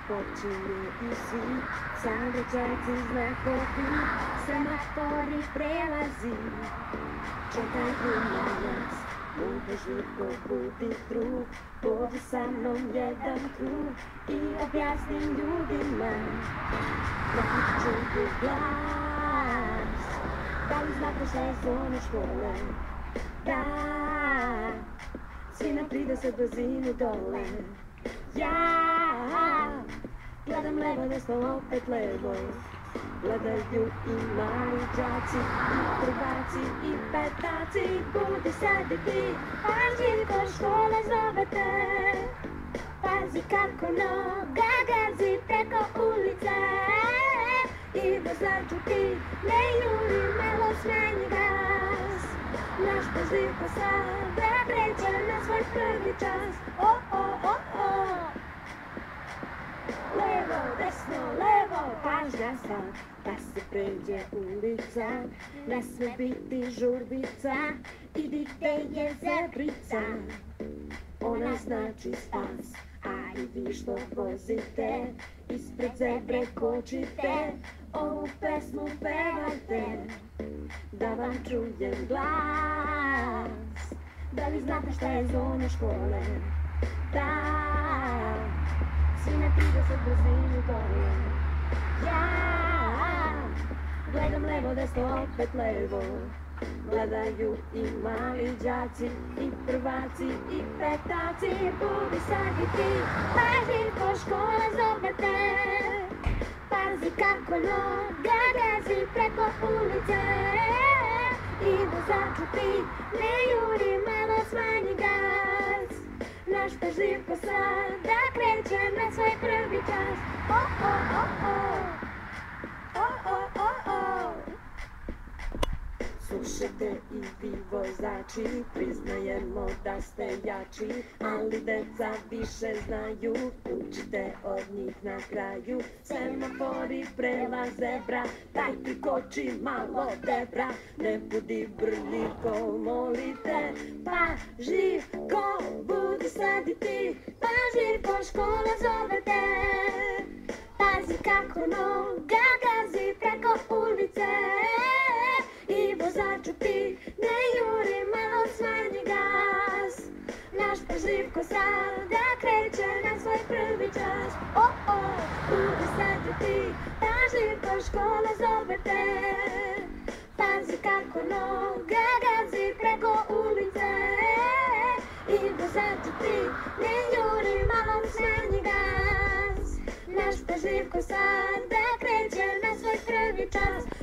počinje i svi saobraćajci znakovi, semafori prelazi. Čekaj nas, budi žurko, budi drug, pođi sa mnom jedan krug i objasni ljudima da čuju glas. Da li znate šta je zona škole? Da, svi na 30 brzinu dole. Ja gledam levo, desno, opet levo. Gledaju i mali đaci, i prvaci, i petaci. Budi sad i ti, pazi ko škola zove te. Pazi kako noga gazi preko ulice. I vozaču ti ne juri, malo smanji gas. Naš pažljivko sada kreće na svoj prvi čas. Levo, desno, levo, pažnja sad, da se pređe ulica. Ne sme biti žurbica, idi gde je zebrica. Ona znači spas, a i vi što vozite, ispred zebre kočite, ovu pesmu pevajte, da vam čujem glas. Da li znate šta je zona škole? Da, svi na 30 brzinu dole. Ja gledam levo, desno, opet levo. Gledaju i mali đaci, i prvaci, i petaci. Budi sad i ti, pazi ko škola zove te. Pazi kako noga gazi preko ulice. I vozaču ti ne juri, malo smanji gas. Naš pažljivko sada kreće na svoj prvi čas. Slušajte i vi vozači, priznajemo da ste jači, ali deca više znaju, učite od njih na kraju. Semafori, prelaz, zebra, daj ti koči malo debra. Ne budi brljiko, molite, pažljivko, budi sad i ti, pažljivko, škola zove te. Pazi kako noga gazi preko ulice. I vozaču ti ne juri, malo smanji gas. Naš pažljivko sada kreće na svoj prvi čas. Budi sad i ti, pažljivko, škola zove te. Pazi kako noga gazi preko ulice. I vozaču ti ne juri, malo smanji gas. Naš pažljivko sada kreće na svoj prvi čas.